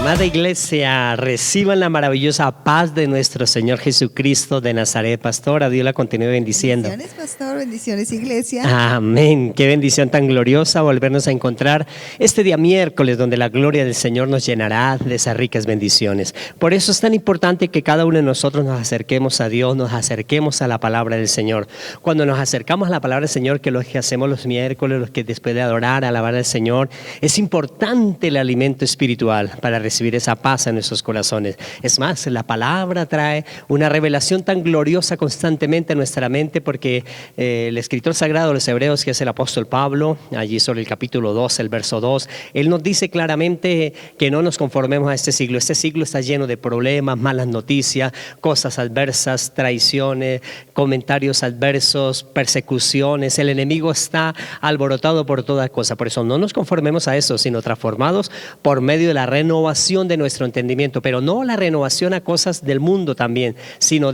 Amada iglesia, reciban la maravillosa paz de nuestro Señor Jesucristo de Nazaret. Pastora, Dios la continúe bendiciendo. Bendiciones, pastor, bendiciones, iglesia. Amén. Qué bendición tan gloriosa volvernos a encontrar este día miércoles, donde la gloria del Señor nos llenará de esas ricas bendiciones. Por eso es tan importante que cada uno de nosotros nos acerquemos a Dios, nos acerquemos a la palabra del Señor. Cuando nos acercamos a la palabra del Señor, que es lo que hacemos los miércoles, los que después de adorar, alabar al Señor, es importante el alimento espiritual para recibir esa paz en nuestros corazones. Es más, la palabra trae una revelación tan gloriosa constantemente a nuestra mente, porque el escritor sagrado de los Hebreos, que es el apóstol Pablo, allí sobre el capítulo 2, el verso 2, él nos dice claramente que no nos conformemos a este siglo. Este siglo está lleno de problemas, malas noticias, cosas adversas, traiciones, comentarios adversos, persecuciones. El enemigo está alborotado por toda cosa. Por eso no nos conformemos a eso, sino transformados por medio de la renovación de nuestro entendimiento, pero no la renovación a cosas del mundo también, sino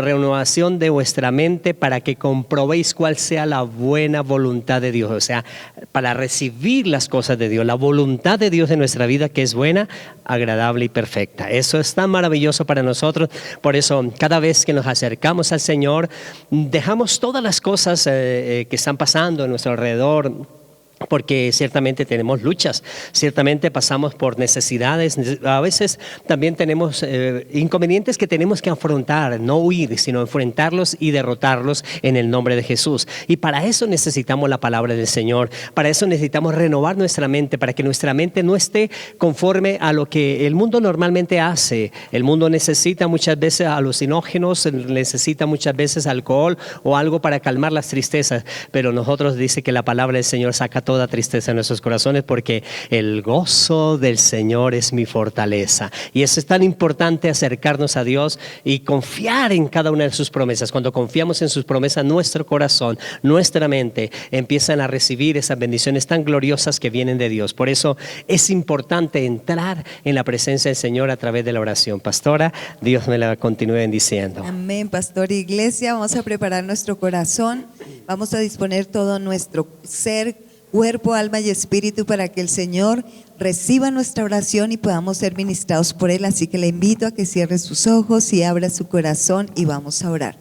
renovación de vuestra mente, para que comprobéis cuál sea la buena voluntad de Dios. O sea, para recibir las cosas de Dios, la voluntad de Dios en nuestra vida, que es buena, agradable y perfecta. Eso es tan maravilloso para nosotros. Por eso, cada vez que nos acercamos al Señor, dejamos todas las cosas que están pasando a nuestro alrededor, porque ciertamente tenemos luchas, ciertamente pasamos por necesidades, a veces también tenemos inconvenientes que tenemos que afrontar, no huir, sino enfrentarlos y derrotarlos en el nombre de Jesús. Y para eso necesitamos la palabra del Señor, para eso necesitamos renovar nuestra mente, para que nuestra mente no esté conforme a lo que el mundo normalmente hace. El mundo necesita muchas veces alucinógenos, necesita muchas veces alcohol o algo para calmar las tristezas, pero nosotros dice que la palabra del Señor saca toda tristeza en nuestros corazones, porque el gozo del Señor es mi fortaleza. Y eso es tan importante, acercarnos a Dios y confiar en cada una de sus promesas. Cuando confiamos en sus promesas, nuestro corazón, nuestra mente empiezan a recibir esas bendiciones tan gloriosas que vienen de Dios. Por eso es importante entrar en la presencia del Señor a través de la oración. Pastora, Dios me la continúe bendiciendo. Amén, pastor. Iglesia, vamos a preparar nuestro corazón, vamos a disponer todo nuestro ser, cuerpo, alma y espíritu, para que el Señor reciba nuestra oración y podamos ser ministrados por Él. Así que le invito a que cierre sus ojos y abra su corazón y vamos a orar.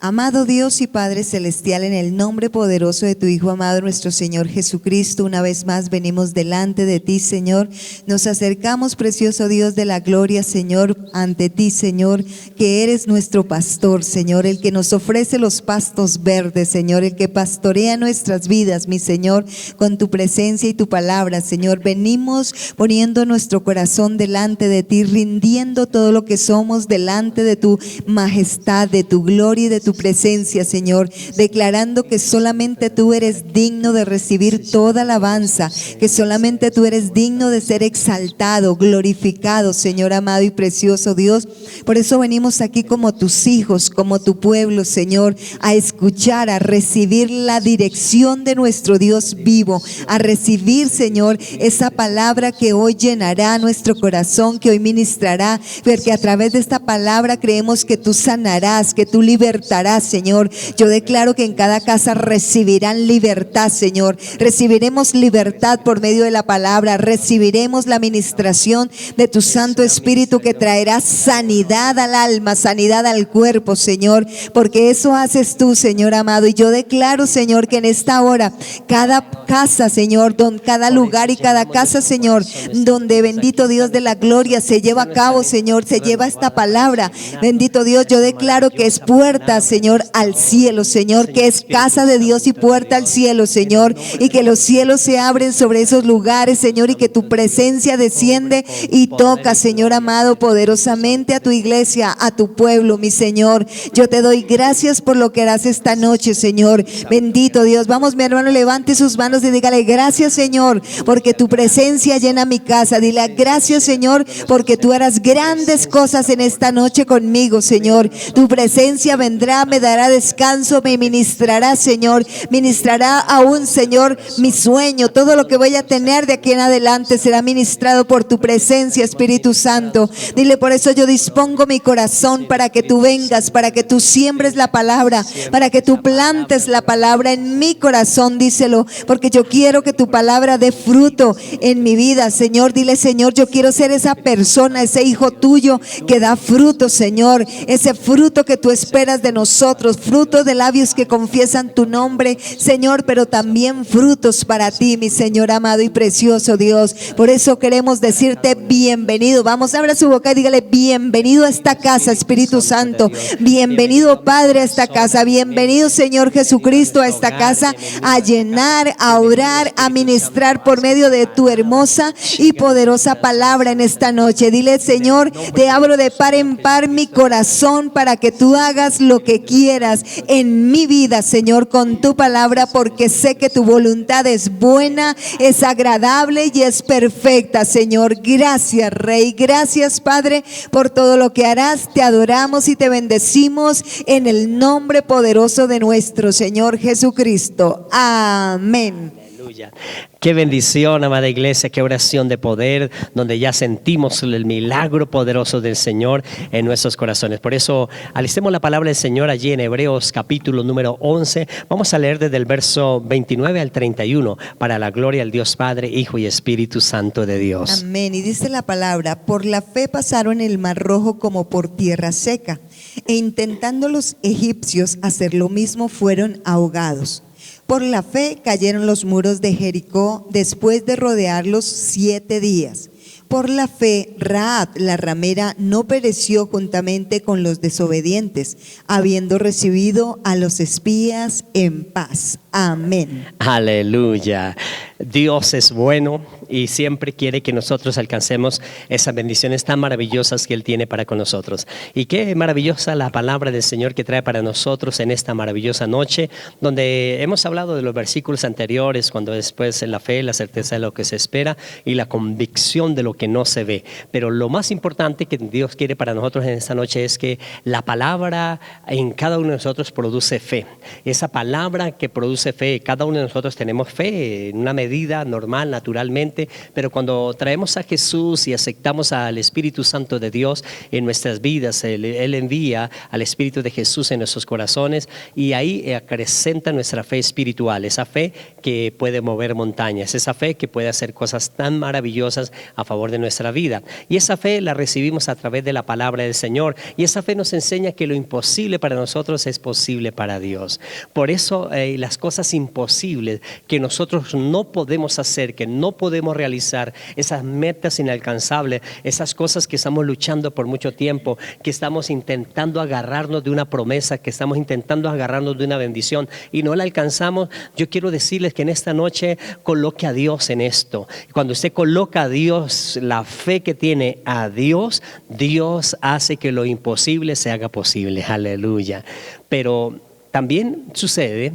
Amado Dios y Padre Celestial, en el nombre poderoso de tu Hijo amado, nuestro Señor Jesucristo, una vez más venimos delante de ti, Señor. Nos acercamos, precioso Dios de la gloria, Señor, ante ti, Señor, que eres nuestro pastor, Señor, el que nos ofrece los pastos verdes, Señor, el que pastorea nuestras vidas, mi Señor, con tu presencia y tu palabra, Señor. Venimos poniendo nuestro corazón delante de ti, rindiendo todo lo que somos delante de tu majestad, de tu gloria y de tu presencia, Señor, declarando que solamente tú eres digno de recibir toda alabanza, que solamente tú eres digno de ser exaltado, glorificado, Señor amado y precioso Dios. Por eso venimos aquí como tus hijos, como tu pueblo, Señor, a escuchar, a recibir la dirección de nuestro Dios vivo, a recibir, Señor, esa palabra que hoy llenará nuestro corazón, que hoy ministrará, porque a través de esta palabra creemos que tú sanarás, que tú libertarás, Señor. Yo declaro que en cada casa recibirán libertad, Señor. Recibiremos libertad por medio de la palabra. Recibiremos la ministración de tu Santo Espíritu, que traerá sanidad al alma, sanidad al cuerpo, Señor, porque eso haces tú, Señor amado. Y yo declaro, Señor, que en esta hora cada casa, Señor, cada lugar y cada casa, Señor, donde, bendito Dios de la gloria, se lleva a cabo, Señor, se lleva esta palabra, bendito Dios, yo declaro que es puerta, Señor, al cielo, Señor, que es casa de Dios y puerta al cielo, Señor, y que los cielos se abren sobre esos lugares, Señor, y que tu presencia desciende y toca, Señor amado, poderosamente a tu iglesia, a tu pueblo, mi Señor. Yo te doy gracias por lo que harás esta noche, Señor. Bendito Dios. Vamos, mi hermano, levante sus manos y dígale: gracias, Señor, porque tu presencia llena mi casa. Dile: gracias, Señor, porque tú harás grandes cosas en esta noche conmigo, Señor. Tu presencia vendrá ministrará, me dará descanso, me ministrará, Señor. Ministrará aún, Señor, mi sueño. Todo lo que voy a tener de aquí en adelante será ministrado por tu presencia, Espíritu Santo. Dile, por eso yo dispongo mi corazón para que tú vengas, para que tú siembres la palabra, para que tú plantes la palabra en mi corazón, díselo, porque yo quiero que tu palabra dé fruto en mi vida, Señor. Dile, Señor, yo quiero ser esa persona, ese hijo tuyo que da fruto, Señor, ese fruto que tú esperas de nosotros, fruto de labios que confiesan tu nombre, Señor, pero también frutos para ti, mi Señor amado y precioso Dios. Por eso queremos decirte bienvenido. Vamos, abra su boca y dígale, bienvenido a esta casa, Espíritu Santo. Bienvenido, Padre, a esta casa. Bienvenido, Señor Jesucristo, a esta casa, a llenar, a orar, a ministrar por medio de tu hermosa y poderosa palabra en esta noche. Dile, Señor, te abro de par en par mi corazón para que tú hagas lo que quieras en mi vida, Señor, con tu palabra, porque sé que tu voluntad es buena, es agradable y es perfecta, Señor. Gracias, Rey. Gracias, Padre, por todo lo que harás. Te adoramos y te bendecimos en el nombre poderoso de nuestro Señor Jesucristo. Amén. Aleluya. Qué bendición, amada iglesia, qué oración de poder, donde ya sentimos el milagro poderoso del Señor en nuestros corazones. Por eso, alistemos la palabra del Señor allí en Hebreos capítulo número 11. Vamos a leer desde el verso 29 al 31, para la gloria del Dios Padre, Hijo y Espíritu Santo de Dios. Amén. Y dice la palabra, por la fe pasaron el mar rojo como por tierra seca, e intentando los egipcios hacer lo mismo, fueron ahogados. Por la fe cayeron los muros de Jericó después de rodearlos 7 días. Por la fe, Rahab, la ramera, no pereció juntamente con los desobedientes, habiendo recibido a los espías en paz. Amén. Aleluya. Dios es bueno y siempre quiere que nosotros alcancemos esas bendiciones tan maravillosas que Él tiene para con nosotros. Y qué maravillosa la palabra del Señor que trae para nosotros en esta maravillosa noche, donde hemos hablado de los versículos anteriores, cuando después en la fe, la certeza de lo que se espera y la convicción de lo que no se ve. Pero lo más importante que Dios quiere para nosotros en esta noche es que la palabra en cada uno de nosotros produce fe. Esa palabra que produce fe, cada uno de nosotros tenemos fe en una medida normal, naturalmente, pero cuando traemos a Jesús y aceptamos al Espíritu Santo de Dios en nuestras vidas, Él envía al Espíritu de Jesús en nuestros corazones y ahí acrecenta nuestra fe espiritual, esa fe que puede mover montañas, esa fe que puede hacer cosas tan maravillosas a favor de nuestra vida. Y esa fe la recibimos a través de la palabra del Señor, y esa fe nos enseña que lo imposible para nosotros es posible para Dios. Por eso las cosas imposibles que nosotros no podemos hacer, que no podemos realizar, esas metas inalcanzables, esas cosas que estamos luchando por mucho tiempo, que estamos intentando agarrarnos de una promesa, que estamos intentando agarrarnos de una bendición y no la alcanzamos, yo quiero decirles que en esta noche coloque a Dios en esto. Cuando usted coloca a Dios, la fe que tiene a Dios, Dios hace que lo imposible se haga posible. Aleluya. Pero también sucede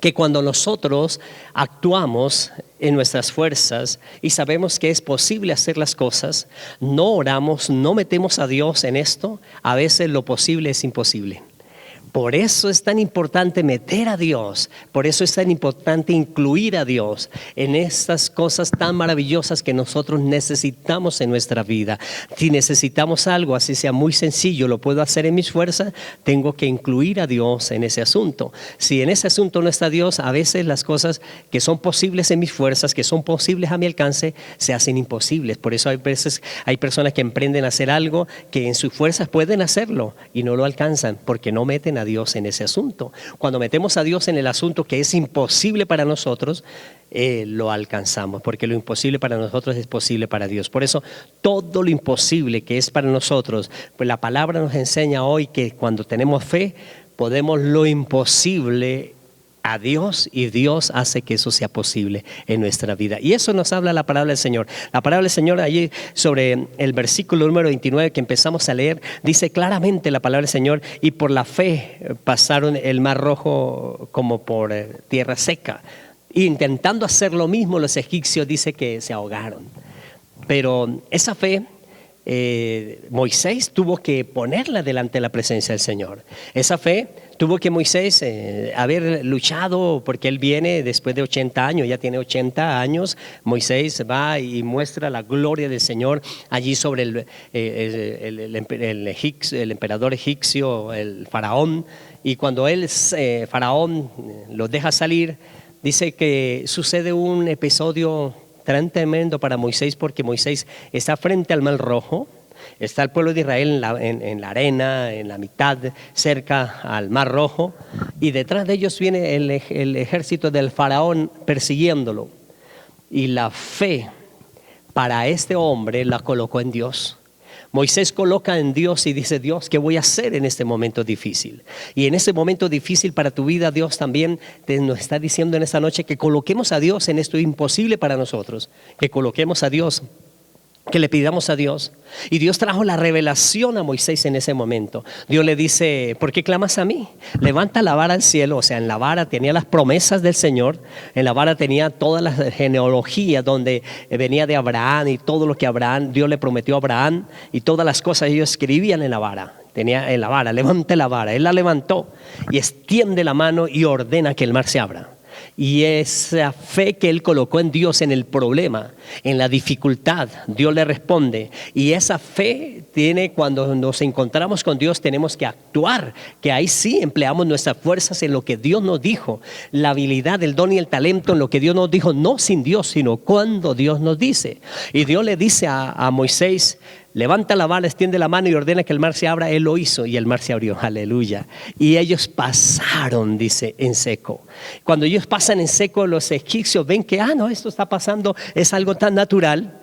que cuando nosotros actuamos en nuestras fuerzas y sabemos que es posible hacer las cosas, no oramos, no metemos a Dios en esto, a veces lo posible es imposible. Por eso es tan importante meter a Dios, por eso es tan importante incluir a Dios en estas cosas tan maravillosas que nosotros necesitamos en nuestra vida. Si necesitamos algo, así sea muy sencillo, lo puedo hacer en mis fuerzas, tengo que incluir a Dios en ese asunto. Si en ese asunto no está Dios, a veces las cosas que son posibles en mis fuerzas, que son posibles a mi alcance, se hacen imposibles. Por eso hay veces hay personas que emprenden a hacer algo que en sus fuerzas pueden hacerlo y no lo alcanzan porque no meten a Dios en ese asunto. Cuando metemos a Dios en el asunto que es imposible para nosotros, lo alcanzamos, porque lo imposible para nosotros es posible para Dios. Por eso todo lo imposible que es para nosotros, pues la palabra nos enseña hoy que cuando tenemos fe podemos lo imposible a Dios y Dios hace que eso sea posible en nuestra vida. Y eso nos habla la palabra del Señor. La palabra del Señor allí sobre el versículo número 29 que empezamos a leer, dice claramente la palabra del Señor, y por la fe pasaron el mar rojo como por tierra seca. Y intentando hacer lo mismo los egipcios, dice que se ahogaron. Pero esa fe Moisés tuvo que ponerla delante de la presencia del Señor. Esa fe tuvo que Moisés haber luchado, porque él viene después de 80 años, ya tiene 80 años. Moisés va y muestra la gloria del Señor allí sobre el emperador egipcio, el faraón. Y cuando faraón los deja salir, dice que sucede un episodio tan tremendo para Moisés, porque Moisés está frente al Mar Rojo, está el pueblo de Israel en la arena, en la mitad, cerca al Mar Rojo, y detrás de ellos viene el ejército del faraón persiguiéndolo. Y la fe para este hombre la colocó en Dios. Moisés coloca en Dios y dice: Dios, ¿qué voy a hacer en este momento difícil? Y en ese momento difícil para tu vida, Dios también nos está diciendo en esta noche que coloquemos a Dios en esto imposible para nosotros, que coloquemos a Dios, que le pidamos a Dios. Y Dios trajo la revelación a Moisés en ese momento. Dios le dice: ¿por qué clamas a mí? Levanta la vara al cielo. O sea, en la vara tenía las promesas del Señor. En la vara tenía toda la genealogía donde venía de Abraham y todo lo que Dios le prometió a Abraham, y todas las cosas ellos escribían en la vara. Tenía en la vara: levante la vara. Él la levantó y extiende la mano y ordena que el mar se abra. Y esa fe que él colocó en Dios, en el problema, en la dificultad, Dios le responde. Y esa fe tiene, cuando nos encontramos con Dios, tenemos que actuar, que ahí sí empleamos nuestras fuerzas en lo que Dios nos dijo, la habilidad, el don y el talento en lo que Dios nos dijo, no sin Dios, sino cuando Dios nos dice. Y Dios le dice a Moisés: levanta la vara, extiende la mano y ordena que el mar se abra. Él lo hizo y el mar se abrió, aleluya. Y ellos pasaron, dice, en seco. Cuando ellos pasan en seco, los egipcios ven que, no, esto está pasando, es algo tan natural,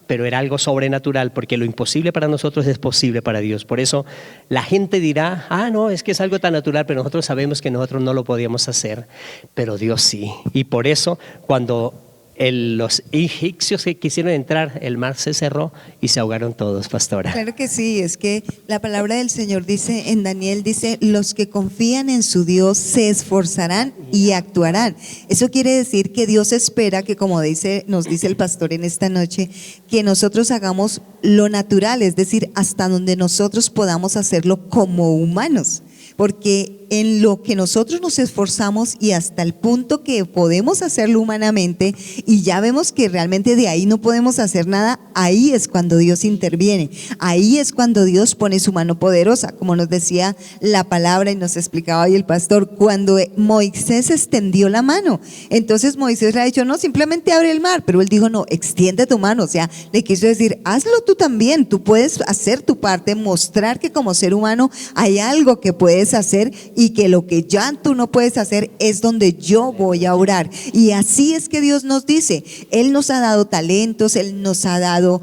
pero era algo sobrenatural, porque lo imposible para nosotros es posible para Dios. Por eso la gente dirá: no, es que es algo tan natural, pero nosotros sabemos que nosotros no lo podíamos hacer, pero Dios sí. Y por eso cuando los egipcios que quisieron entrar, el mar se cerró y se ahogaron todos, pastora. Claro que sí, es que la palabra del Señor dice en Daniel, dice: los que confían en su Dios se esforzarán y actuarán. Eso quiere decir que Dios espera que, como nos dice el pastor en esta noche, que nosotros hagamos lo natural, es decir, hasta donde nosotros podamos hacerlo como humanos. Porque en lo que nosotros nos esforzamos y hasta el punto que podemos hacerlo humanamente y ya vemos que realmente de ahí no podemos hacer nada, ahí es cuando Dios interviene, ahí es cuando Dios pone su mano poderosa, como nos decía la palabra y nos explicaba hoy el pastor, cuando Moisés extendió la mano. Entonces Moisés le ha dicho: no, simplemente abre el mar, pero él dijo: no, extiende tu mano. O sea, le quiso decir: hazlo tú también, tú puedes hacer tu parte, mostrar que como ser humano hay algo que puedes hacer, y que lo que ya tú no puedes hacer es donde yo voy a orar. Y así es que Dios nos dice: Él nos ha dado talentos, Él nos ha dado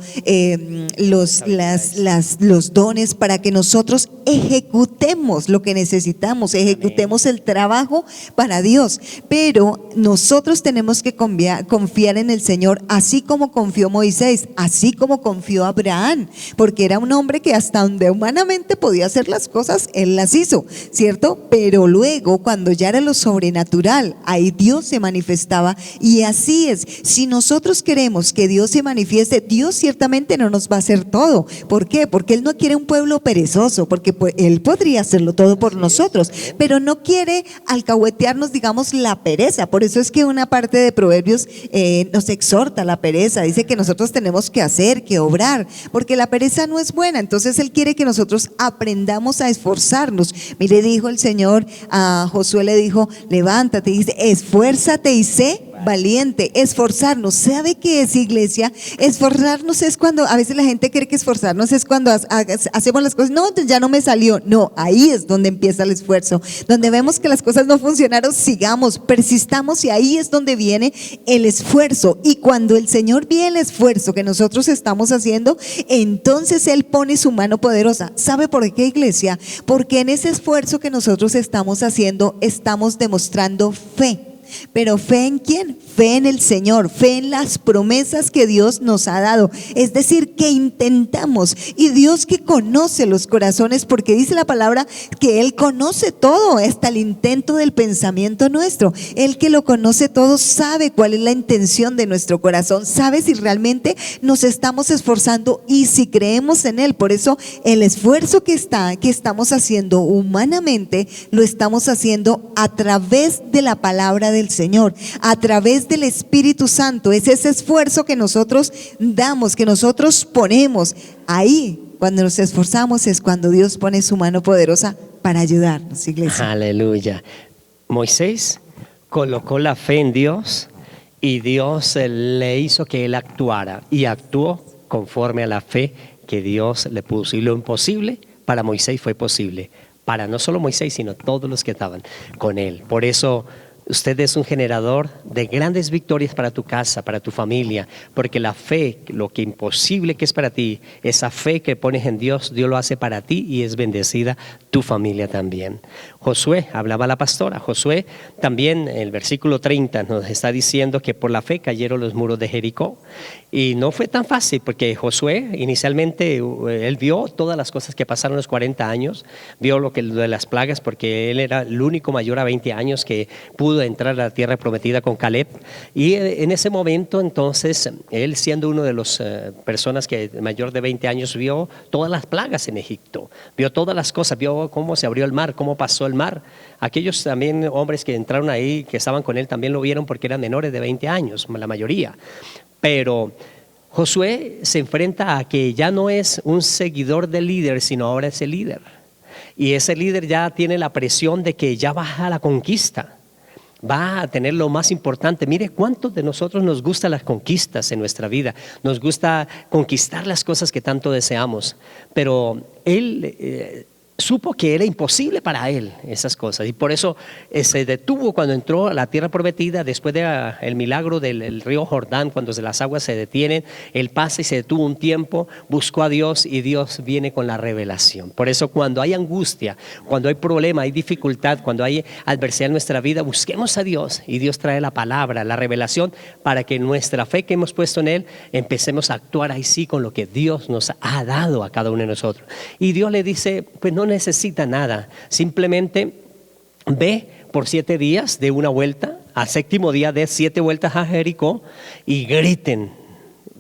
los dones para que nosotros ejecutemos lo que necesitamos, ejecutemos el trabajo para Dios. Pero nosotros tenemos que confiar en el Señor, así como confió Moisés, así como confió Abraham, porque era un hombre que hasta donde humanamente podía hacer las cosas, él las hizo, ¿cierto? Pero luego, cuando ya era lo sobrenatural, ahí Dios se manifestaba. Y así es, si nosotros queremos que Dios se manifieste, Dios ciertamente no nos va a hacer todo. ¿Por qué? Porque Él no quiere un pueblo perezoso, porque Él podría hacerlo todo por nosotros, pero no quiere alcahuetearnos, digamos, la pereza. Por eso es que una parte de Proverbios nos exhorta a la pereza, dice que nosotros tenemos que hacer, que obrar, porque la pereza no es buena. Entonces Él quiere que nosotros aprendamos a esforzarnos. Mire, dijo el Señor a Josué, le dijo: levántate, dice, esfuérzate y sé valiente. Esforzarnos, ¿sabe qué es, iglesia? Esforzarnos es cuando, a veces la gente cree que esforzarnos es cuando hacemos las cosas, no, ya no me salió. No, ahí es donde empieza el esfuerzo, donde vemos que las cosas no funcionaron, sigamos, persistamos, y ahí es donde viene el esfuerzo. Y cuando el Señor ve el esfuerzo que nosotros estamos haciendo, entonces Él pone su mano poderosa. ¿Sabe por qué, iglesia? Porque en ese esfuerzo que nosotros estamos haciendo, estamos demostrando fe. Pero ¿fe en quién? Fe en el Señor, fe en las promesas que Dios nos ha dado. Es decir, que intentamos. Y Dios, que conoce los corazones, porque dice la palabra que Él conoce todo, hasta el intento del pensamiento nuestro. Él, que lo conoce todo, sabe cuál es la intención de nuestro corazón, sabe si realmente nos estamos esforzando y si creemos en Él. Por eso el esfuerzo que estamos haciendo humanamente, lo estamos haciendo a través de la palabra del Señor, a través del Espíritu Santo. Es ese esfuerzo que nosotros damos, que nosotros ponemos ahí. Cuando nos esforzamos es cuando Dios pone su mano poderosa para ayudarnos, iglesia. Aleluya. Moisés colocó la fe en Dios y Dios le hizo que él actuara, y actuó conforme a la fe que Dios le puso. Y lo imposible para Moisés fue posible, para no solo Moisés, sino todos los que estaban con él. Por eso usted es un generador de grandes victorias para tu casa, para tu familia, porque la fe, lo que imposible que es para ti, esa fe que pones en Dios, Dios lo hace para ti y es bendecida tu familia también. Josué, hablaba la pastora, Josué también en el versículo 30 nos está diciendo que por la fe cayeron los muros de Jericó. Y no fue tan fácil, porque Josué inicialmente él vio todas las cosas que pasaron los 40 años, vio lo de las plagas, porque él era el único mayor a 20 años que pudo entrar a la tierra prometida con Caleb. Y en ese momento entonces él, siendo uno de las personas que mayor de 20 años, vio todas las plagas en Egipto, vio todas las cosas, vio cómo se abrió el mar, cómo pasó el mar. Aquellos también hombres que entraron ahí, que estaban con él, también lo vieron porque eran menores de 20 años, la mayoría. Pero Josué se enfrenta a que ya no es un seguidor del líder, sino ahora es el líder. Y ese líder ya tiene la presión de que ya va a la conquista, va a tener lo más importante. Mire cuántos de nosotros nos gustan las conquistas en nuestra vida, nos gusta conquistar las cosas que tanto deseamos, pero él supo que era imposible para él esas cosas, y por eso se detuvo cuando entró a la tierra prometida. Después del milagro del río Jordán, cuando las aguas se detienen, él pasa y se detuvo un tiempo, buscó a Dios, y Dios viene con la revelación. Por eso cuando hay angustia, cuando hay problema, hay dificultad, cuando hay adversidad en nuestra vida, busquemos a Dios, y Dios trae la palabra, la revelación, para que nuestra fe que hemos puesto en Él, empecemos a actuar ahí sí con lo que Dios nos ha dado a cada uno de nosotros. Y Dios le dice, pues no necesita nada, simplemente ve por 7 días de una vuelta, al 7º día de 7 vueltas a Jericó y griten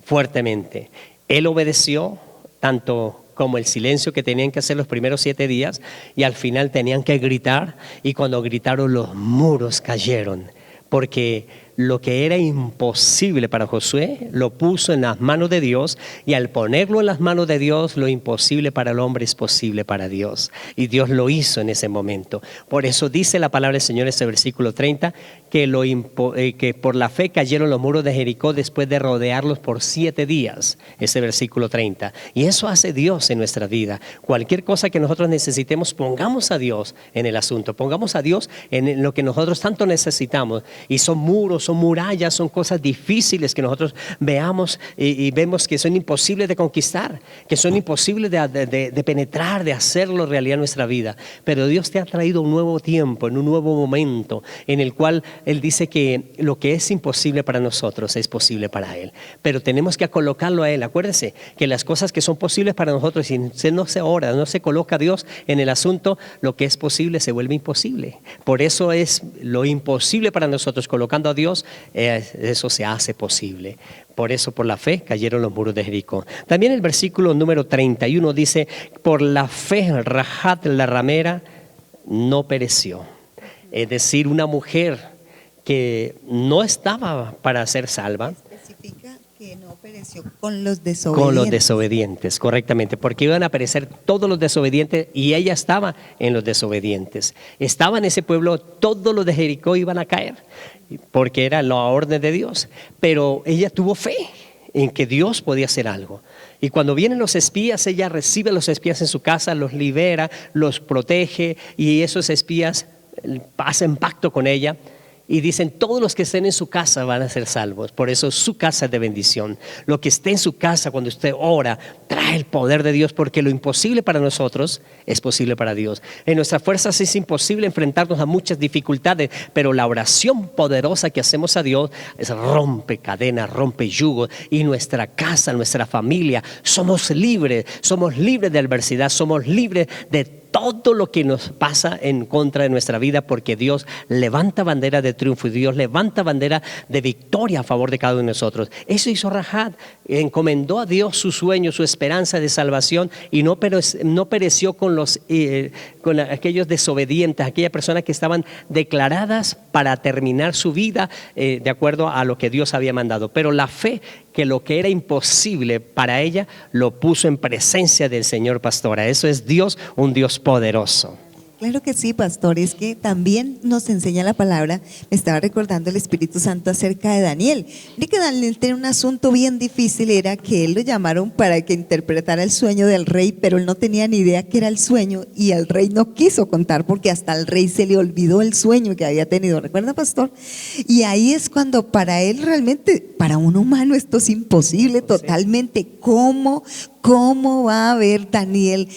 fuertemente. Él obedeció tanto como el silencio que tenían que hacer los primeros 7 días, y al final tenían que gritar, y cuando gritaron los muros cayeron, porque lo que era imposible para Josué lo puso en las manos de Dios, y al ponerlo en las manos de Dios, lo imposible para el hombre es posible para Dios, y Dios lo hizo en ese momento. Por eso dice la palabra del Señor en ese versículo 30 que por la fe cayeron los muros de Jericó después de rodearlos por 7 días, ese versículo 30. Y eso hace Dios en nuestra vida. Cualquier cosa que nosotros necesitemos, pongamos a Dios en el asunto, pongamos a Dios en lo que nosotros tanto necesitamos. Y son muros, son murallas, son cosas difíciles que nosotros veamos y vemos que son imposibles de conquistar, que son imposibles de penetrar, de hacerlo realidad en nuestra vida. Pero Dios te ha traído un nuevo tiempo, en un nuevo momento, en el cual Él dice que lo que es imposible para nosotros es posible para Él. Pero tenemos que colocarlo a Él. Acuérdense que las cosas que son posibles para nosotros, si no se ora, no se coloca a Dios en el asunto, lo que es posible se vuelve imposible. Por eso es lo imposible para nosotros, colocando a Dios, eso se hace posible. Por eso por la fe cayeron los muros de Jericó. También el versículo número 31 dice, por la fe Rahab la ramera no pereció. Es decir, una mujer que no estaba para ser salva. Especifica que no pereció con los desobedientes. Con los desobedientes, correctamente, porque iban a perecer todos los desobedientes, y ella estaba en los desobedientes. Estaba en ese pueblo, todos los de Jericó iban a caer, porque era la orden de Dios. Pero ella tuvo fe en que Dios podía hacer algo. Y cuando vienen los espías, ella recibe a los espías en su casa, los libera, los protege, y esos espías hacen pacto con ella. Y dicen, todos los que estén en su casa van a ser salvos. Por eso su casa es de bendición. Lo que esté en su casa cuando usted ora, trae el poder de Dios, porque lo imposible para nosotros es posible para Dios. En nuestras fuerzas es imposible enfrentarnos a muchas dificultades, pero la oración poderosa que hacemos a Dios rompe cadenas, rompe yugos. Y nuestra casa, nuestra familia, somos libres de adversidad, somos libres de todo lo que nos pasa en contra de nuestra vida, porque Dios levanta bandera de triunfo y Dios levanta bandera de victoria a favor de cada uno de nosotros. Eso hizo Rahab, encomendó a Dios su sueño, su esperanza de salvación, y no pereció con aquellos desobedientes, aquellas personas que estaban declaradas para terminar su vida de acuerdo a lo que Dios había mandado. Pero la fe, que lo que era imposible para ella, lo puso en presencia del Señor, pastora. Eso es Dios, un Dios poderoso. Claro que sí, pastor, es que también nos enseña la palabra. Me estaba recordando el Espíritu Santo acerca de Daniel. Mire que Daniel tenía un asunto bien difícil, era que él lo llamaron para que interpretara el sueño del rey, pero él no tenía ni idea qué era el sueño, y el rey no quiso contar porque hasta al rey se le olvidó el sueño que había tenido. ¿Recuerda, pastor? Y ahí es cuando para él realmente, para un humano esto es imposible totalmente. ¿Cómo va a ver Daniel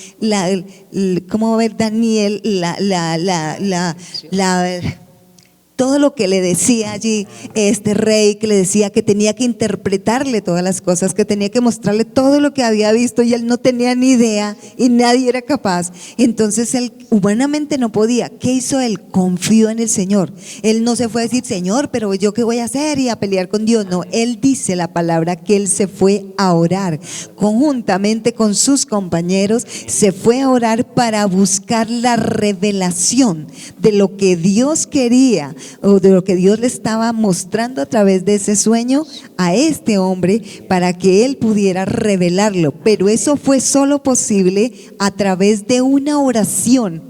todo lo que le decía allí este rey, que le decía que tenía que interpretarle todas las cosas, que tenía que mostrarle todo lo que había visto, y él no tenía ni idea y nadie era capaz? Entonces él humanamente no podía. ¿Qué hizo él? Confió en el Señor. Él no se fue a decir, Señor, pero yo qué voy a hacer, y a pelear con Dios. No, él dice la palabra que él se fue a orar conjuntamente con sus compañeros, se fue a orar para buscar la revelación de lo que Dios quería, o de lo que Dios le estaba mostrando a través de ese sueño a este hombre, para que él pudiera revelarlo. Pero eso fue solo posible a través de una oración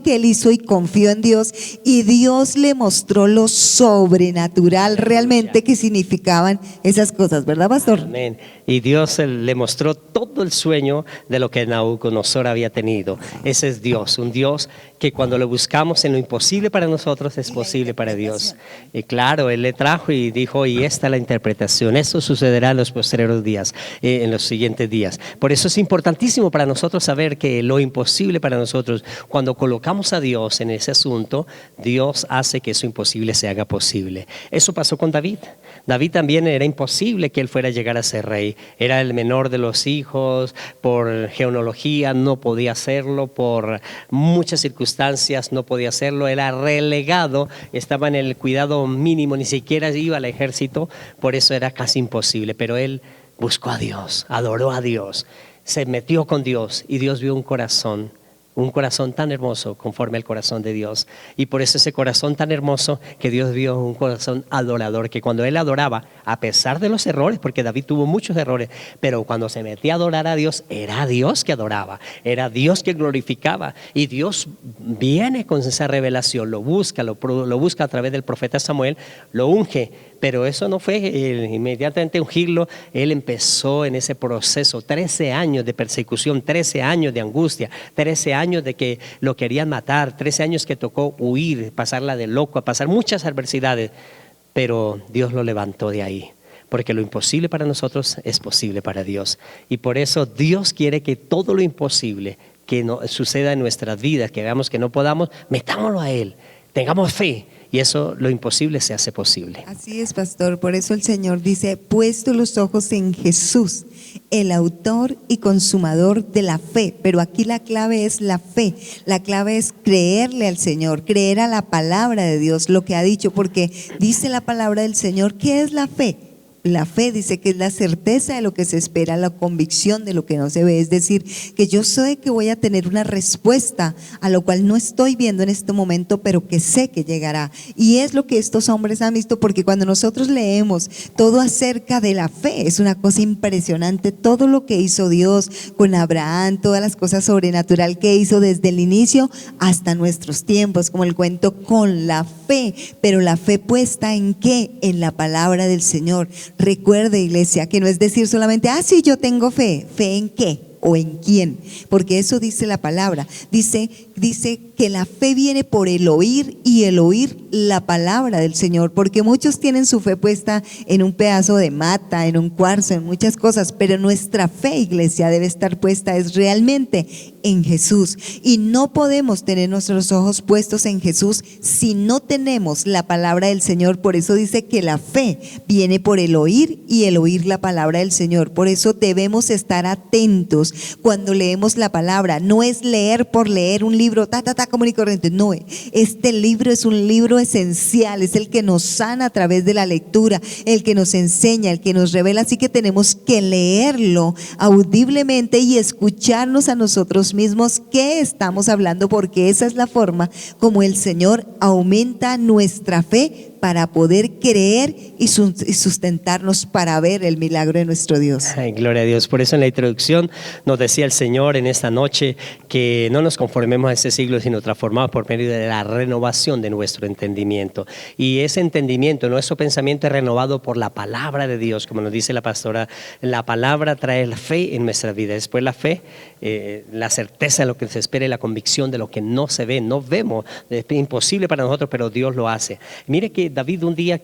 que él hizo y confió en Dios, y Dios le mostró lo sobrenatural realmente que significaban esas cosas, ¿verdad, pastor? Amén. Y Dios le mostró todo el sueño de lo que Nabucodonosor había tenido. Ese es Dios, un Dios que cuando lo buscamos en lo imposible para nosotros es posible para Dios. Y claro, Él le trajo y dijo, y esta es la interpretación. Eso sucederá en los posteriores días, en los siguientes días. Por eso es importantísimo para nosotros saber que lo imposible para nosotros, cuando colocamos a Dios en ese asunto, Dios hace que eso imposible se haga posible. Eso pasó con David. David también era imposible que él fuera a llegar a ser rey. Era el menor de los hijos, por genealogía no podía hacerlo, por muchas circunstancias no podía hacerlo, era relegado, estaba en el cuidado mínimo, ni siquiera iba al ejército, por eso era casi imposible. Pero él buscó a Dios, adoró a Dios, se metió con Dios, y Dios vio un corazón tan hermoso conforme al corazón de Dios. Y por eso ese corazón tan hermoso que Dios vio, un corazón adorador, que cuando él adoraba, a pesar de los errores, porque David tuvo muchos errores, pero cuando se metía a adorar a Dios, era Dios que adoraba, era Dios que glorificaba. Y Dios viene con esa revelación, lo busca a través del profeta Samuel, lo unge. Pero eso no fue inmediatamente ungirlo. Él empezó en ese proceso, 13 años de persecución, 13 años de angustia, 13 años de que lo querían matar, 13 años que tocó huir, pasarla de loco, a pasar muchas adversidades. Pero Dios lo levantó de ahí, porque lo imposible para nosotros es posible para Dios. Y por eso Dios quiere que todo lo imposible que no suceda en nuestras vidas, que veamos que no podamos, metámoslo a Él, tengamos fe. Y eso, lo imposible se hace posible. Así es, pastor. Por eso el Señor dice, puesto los ojos en Jesús, el autor y consumador de la fe. Pero aquí la clave es la fe. La clave es creerle al Señor, creer a la palabra de Dios, lo que ha dicho, porque dice la palabra del Señor. ¿Qué es la fe? La fe dice que es la certeza de lo que se espera, la convicción de lo que no se ve. Es decir, que yo sé que voy a tener una respuesta a lo cual no estoy viendo en este momento, pero que sé que llegará. Y es lo que estos hombres han visto, porque cuando nosotros leemos todo acerca de la fe, es una cosa impresionante. Todo lo que hizo Dios con Abraham, todas las cosas sobrenatural que hizo desde el inicio hasta nuestros tiempos, como el cuento con la fe. Pero la fe puesta ¿en qué? En la palabra del Señor. Recuerde, iglesia, que no es decir solamente, sí, yo tengo fe. ¿Fe en qué? ¿O en quién? Porque eso dice la palabra. Dice dice que la fe viene por el oír y el oír la palabra del Señor, porque muchos tienen su fe puesta en un pedazo de mata, en un cuarzo, en muchas cosas, pero nuestra fe, iglesia, debe estar puesta es realmente en Jesús, y no podemos tener nuestros ojos puestos en Jesús si no tenemos la palabra del Señor. Por eso dice que la fe viene por el oír y el oír la palabra del Señor. Por eso debemos estar atentos cuando leemos la palabra. No es leer por leer un libro común y corriente, no, este libro es un libro esencial, es el que nos sana a través de la lectura, el que nos enseña, el que nos revela, así que tenemos que leerlo audiblemente y escucharnos a nosotros mismos qué estamos hablando, porque esa es la forma como el Señor aumenta nuestra fe para poder creer y sustentarnos para ver el milagro de nuestro Dios. Ay, gloria a Dios. Por eso en la introducción nos decía el Señor en esta noche que no nos conformemos a este siglo, sino transformados por medio de la renovación de nuestro entendimiento. Y ese entendimiento, nuestro pensamiento es renovado por la palabra de Dios, como nos dice la pastora. La palabra trae la fe en nuestra vida. Después la fe, la certeza de lo que se espera y la convicción de lo que no se ve, no vemos. Es imposible para nosotros, pero Dios lo hace. Mire que David un día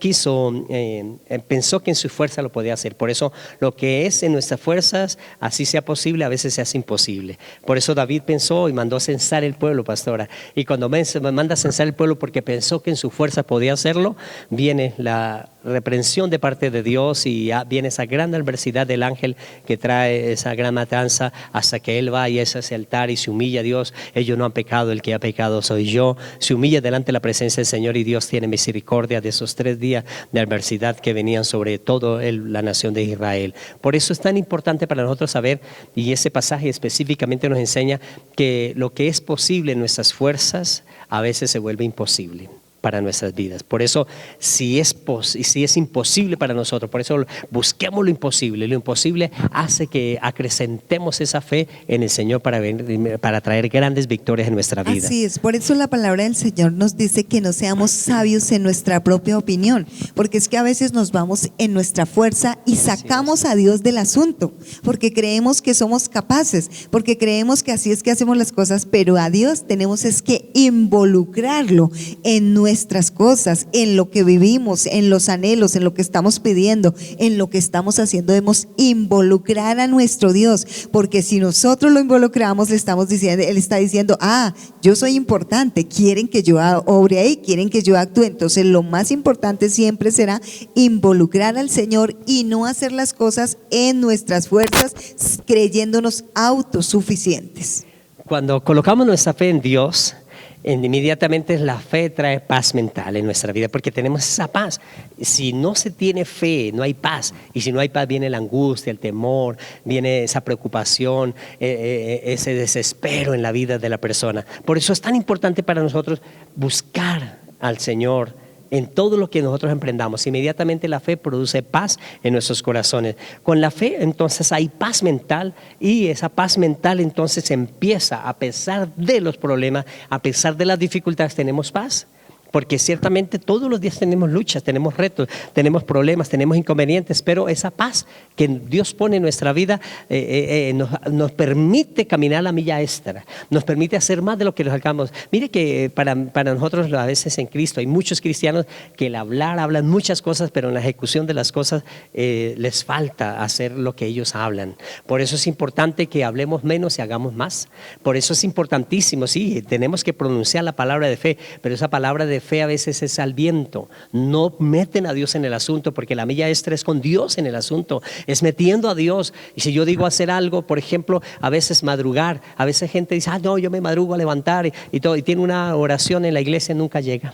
pensó que en su fuerza lo podía hacer. Por eso lo que es en nuestras fuerzas, así sea posible, a veces se hace imposible. Por eso David pensó y mandó a censar el pueblo, pastora. Y cuando manda a censar el pueblo porque pensó que en su fuerza podía hacerlo, viene la reprensión de parte de Dios y viene esa gran adversidad del ángel que trae esa gran matanza, hasta que él va y es a ese altar y se humilla a Dios. Ellos no han pecado, el que ha pecado soy yo. Se humilla delante de la presencia del Señor y Dios tiene misericordia de esos 3 días de adversidad que venían sobre toda la nación de Israel. Por eso es tan importante para nosotros saber, y ese pasaje específicamente nos enseña que lo que es posible en nuestras fuerzas a veces se vuelve imposible para nuestras vidas. Por eso, si es imposible para nosotros, por eso busquemos lo imposible. Lo imposible hace que acrecentemos esa fe en el Señor para traer grandes victorias en nuestra vida. Así es, por eso la palabra del Señor nos dice que no seamos sabios en nuestra propia opinión, porque es que a veces nos vamos en nuestra fuerza y sacamos a Dios del asunto, porque creemos que somos capaces, porque creemos que así es que hacemos las cosas, pero a Dios tenemos es que involucrarlo en nuestras cosas, en lo que vivimos, en los anhelos, en lo que estamos pidiendo, en lo que estamos haciendo. Debemos involucrar a nuestro Dios, porque si nosotros lo involucramos, le estamos diciendo, Él está diciendo, yo soy importante, quieren que yo obre ahí, quieren que yo actúe. Entonces lo más importante siempre será involucrar al Señor y no hacer las cosas en nuestras fuerzas, creyéndonos autosuficientes. Cuando colocamos nuestra fe en Dios, inmediatamente la fe trae paz mental en nuestra vida, porque tenemos esa paz. Si no se tiene fe, no hay paz, y si no hay paz viene la angustia, el temor, viene esa preocupación, ese desespero en la vida de la persona. Por eso es tan importante para nosotros buscar al Señor en todo lo que nosotros emprendamos. Inmediatamente la fe produce paz en nuestros corazones. Con la fe entonces hay paz mental, y esa paz mental entonces empieza, a pesar de los problemas, a pesar de las dificultades, tenemos paz. Porque ciertamente todos los días tenemos luchas, tenemos retos, tenemos problemas, tenemos inconvenientes, pero esa paz que Dios pone en nuestra vida nos permite caminar la milla extra, nos permite hacer más de lo que nos hagamos. Mire que para nosotros a veces en Cristo hay muchos cristianos que al hablar hablan muchas cosas, pero en la ejecución de las cosas les falta hacer lo que ellos hablan. Por eso es importante que hablemos menos y hagamos más. Por eso es importantísimo, sí, tenemos que pronunciar la palabra de fe, pero esa palabra de fe a veces es al viento. No meten a Dios en el asunto, porque la milla extra es con Dios en el asunto, es metiendo a Dios. Y si yo digo hacer algo, por ejemplo, a veces madrugar, a veces gente dice, no, yo me madrugo a levantar y todo, y tiene una oración en la iglesia, nunca llega.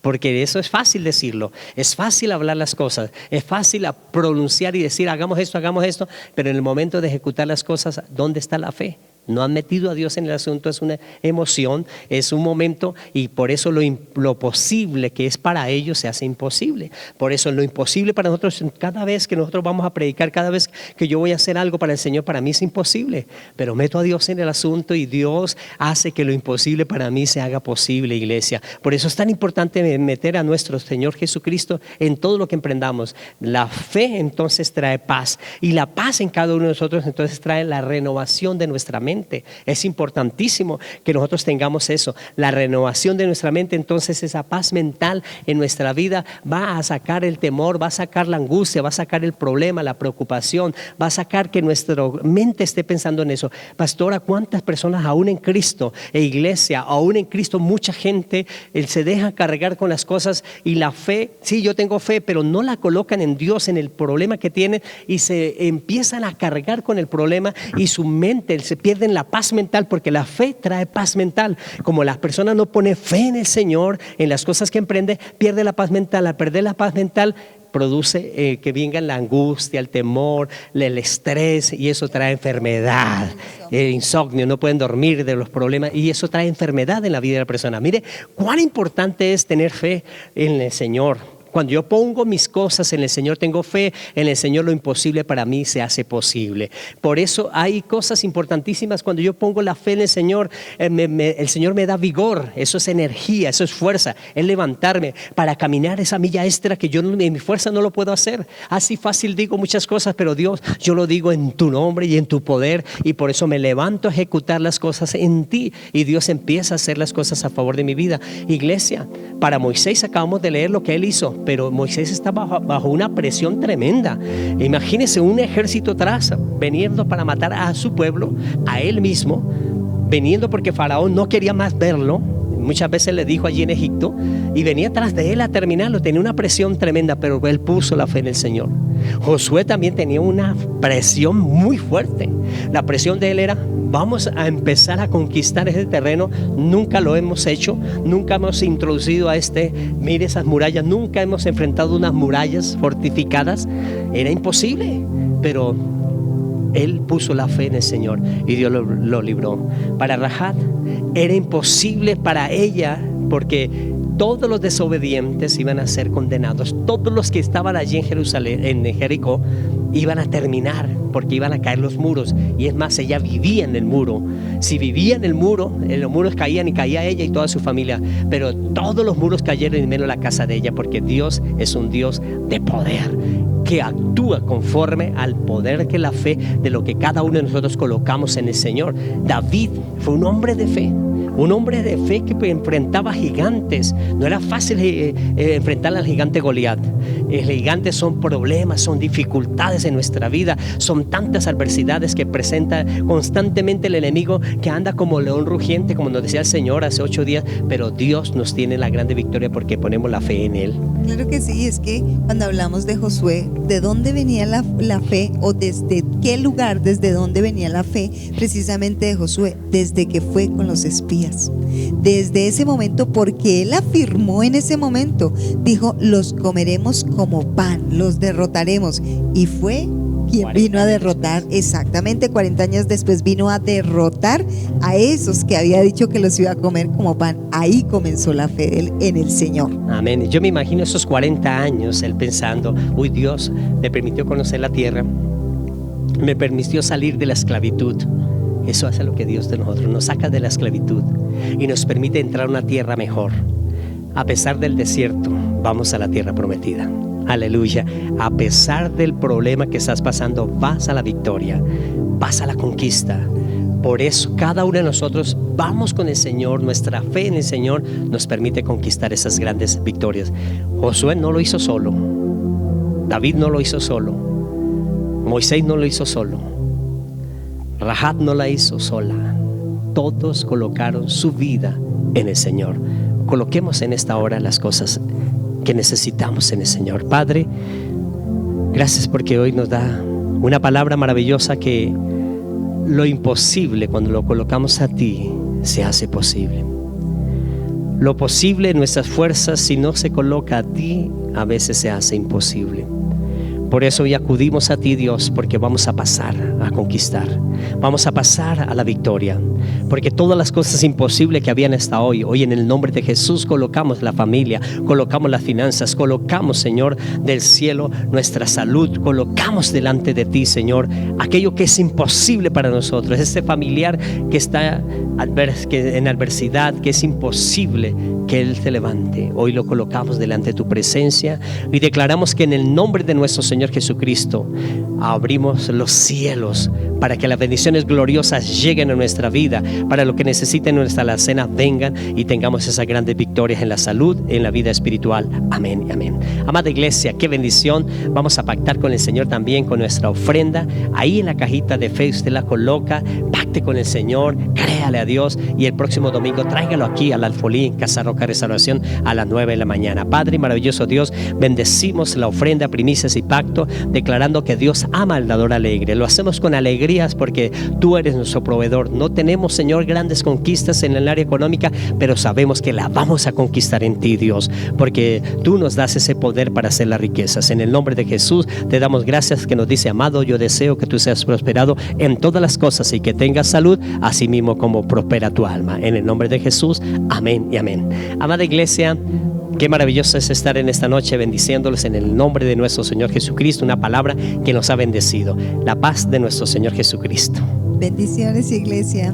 Porque eso es fácil decirlo, es fácil hablar las cosas, es fácil pronunciar y decir hagamos esto, pero en el momento de ejecutar las cosas, ¿dónde está la fe? No han metido a Dios en el asunto, es una emoción, es un momento, y por eso lo posible que es para ellos se hace imposible. Por eso lo imposible para nosotros, cada vez que nosotros vamos a predicar, cada vez que yo voy a hacer algo para el Señor, para mí es imposible, pero meto a Dios en el asunto y Dios hace que lo imposible para mí se haga posible, iglesia. Por eso es tan importante meter a nuestro Señor Jesucristo en todo lo que emprendamos. La fe entonces trae paz, y la paz en cada uno de nosotros entonces trae la renovación de nuestra mente. mente. Es importantísimo que nosotros tengamos eso, la renovación de nuestra mente. Entonces esa paz mental en nuestra vida va a sacar el temor, va a sacar la angustia, va a sacar el problema, la preocupación, va a sacar que nuestra mente esté pensando en eso. Pastora, ¿cuántas personas aún en Cristo, iglesia, aún en Cristo, mucha gente se deja cargar con las cosas y la fe, sí, yo tengo fe, pero no la colocan en Dios, en el problema que tienen, y se empiezan a cargar con el problema y su mente, se pierden la paz mental, porque la fe trae paz mental. Como las personas no ponen fe en el Señor, en las cosas que emprende, pierde la paz mental. Al perder la paz mental produce que venga la angustia, el temor, el estrés, y eso trae enfermedad, insomnio, no pueden dormir de los problemas, y eso trae enfermedad en la vida de la persona. Mire cuán importante es tener fe en el Señor. Cuando yo pongo mis cosas en el Señor, tengo fe en el Señor, lo imposible para mí se hace posible. Por eso hay cosas importantísimas. Cuando yo pongo la fe en el Señor, el Señor me da vigor, eso es energía, eso es fuerza, es levantarme para caminar esa milla extra que yo en mi fuerza no lo puedo hacer. Así fácil digo muchas cosas, pero Dios, yo lo digo en tu nombre y en tu poder, y por eso me levanto a ejecutar las cosas en ti, y Dios empieza a hacer las cosas a favor de mi vida. Iglesia, para Moisés acabamos de leer lo que él hizo, pero Moisés está bajo una presión tremenda. Imagínese un ejército atrás, veniendo para matar a su pueblo, a él mismo, veniendo porque Faraón no quería más verlo. Muchas veces le dijo allí en Egipto, y venía atrás de él a terminarlo. Tenía una presión tremenda, pero él puso la fe en el Señor. Josué también tenía una presión muy fuerte. La presión de él era: vamos a empezar a conquistar ese terreno. Nunca lo hemos hecho, nunca hemos introducido mire esas murallas, nunca hemos enfrentado unas murallas fortificadas. Era imposible, pero él puso la fe en el Señor y Dios lo libró. Para Rahab era imposible para ella, porque todos los desobedientes iban a ser condenados. Todos los que estaban allí en Jerusalén, en Jericó, iban a terminar, porque iban a caer los muros. Y es más, ella vivía en el muro. Si vivía en el muro, los muros caían, y caía ella y toda su familia. Pero todos los muros cayeron, y menos la casa de ella, porque Dios es un Dios de poder, que actúa conforme al poder, que la fe de lo que cada uno de nosotros colocamos en el Señor. David fue un hombre de fe. Un hombre de fe que enfrentaba gigantes. No era fácil enfrentar al gigante Goliat. El gigante son problemas, son dificultades en nuestra vida, son tantas adversidades que presenta constantemente el enemigo, que anda como león rugiente, como nos decía el Señor hace 8 días. Pero Dios nos tiene la grande victoria porque ponemos la fe en Él. Claro que sí. Es que cuando hablamos de Josué, ¿de dónde venía la fe? ¿O desde qué lugar, desde dónde venía la fe precisamente de Josué? Desde que fue con los espías. Desde ese momento, porque él afirmó en ese momento, dijo: los comeremos como pan, los derrotaremos. Y fue quien vino a derrotar, exactamente 40 años después, vino a derrotar a esos que había dicho que los iba a comer como pan. Ahí comenzó la fe de él en el Señor. Amén. Yo me imagino esos 40 años él pensando: uy, Dios me permitió conocer la tierra, me permitió salir de la esclavitud. Eso hace lo que Dios de nosotros, nos saca de la esclavitud y nos permite entrar a una tierra mejor. A pesar del desierto, vamos a la tierra prometida. Aleluya. A pesar del problema que estás pasando, vas a la victoria, vas a la conquista. Por eso cada uno de nosotros vamos con el Señor. Nuestra fe en el Señor nos permite conquistar esas grandes victorias. Josué no lo hizo solo, David no lo hizo solo, Moisés no lo hizo solo, Rahab no la hizo sola. Todos colocaron su vida en el Señor. Coloquemos en esta hora las cosas que necesitamos en el Señor. Padre, gracias porque hoy nos da una palabra maravillosa, que lo imposible, cuando lo colocamos a ti, se hace posible. Lo posible en nuestras fuerzas, si no se coloca a ti, a veces se hace imposible. Por eso hoy acudimos a ti, Dios, porque vamos a pasar a conquistar, vamos a pasar a la victoria, porque todas las cosas imposibles que habían hasta hoy en el nombre de Jesús colocamos la familia, colocamos las finanzas, colocamos, Señor, del cielo nuestra salud, colocamos delante de ti, Señor, aquello que es imposible para nosotros, ese familiar que está en adversidad, que es imposible que Él se levante. Hoy lo colocamos delante de tu presencia y declaramos que en el nombre de nuestro Señor Jesucristo abrimos los cielos Dios, para que las bendiciones gloriosas lleguen a nuestra vida, para lo que necesiten nuestra alacena vengan y tengamos esas grandes victorias en la salud, en la vida espiritual. Amén y amén. Amada iglesia, qué bendición. Vamos a pactar con el Señor también con nuestra ofrenda. Ahí en la cajita de fe usted la coloca, pacte con el Señor, créale a Dios y el próximo domingo tráigalo aquí al Alfolí en Casa Roca Restauración a las 9 de la mañana. Padre maravilloso Dios, bendecimos la ofrenda, primicias y pacto, declarando que Dios ama al dador alegre. Lo hacemos con alegrías porque tú eres nuestro proveedor. No tenemos, Señor, grandes conquistas en el área económica, pero sabemos que la vamos a conquistar en ti, Dios, porque tú nos das ese poder para hacer las riquezas. En el nombre de Jesús te damos gracias que nos dice: amado, yo deseo que tú seas prosperado en todas las cosas y que tengas salud, así mismo como prospera tu alma. En el nombre de Jesús, amén y amén. Amada iglesia, qué maravilloso es estar en esta noche bendiciéndoles en el nombre de nuestro Señor Jesucristo, una palabra que nos ha bendecido. La paz de nuestro Señor Jesucristo. Bendiciones, iglesia.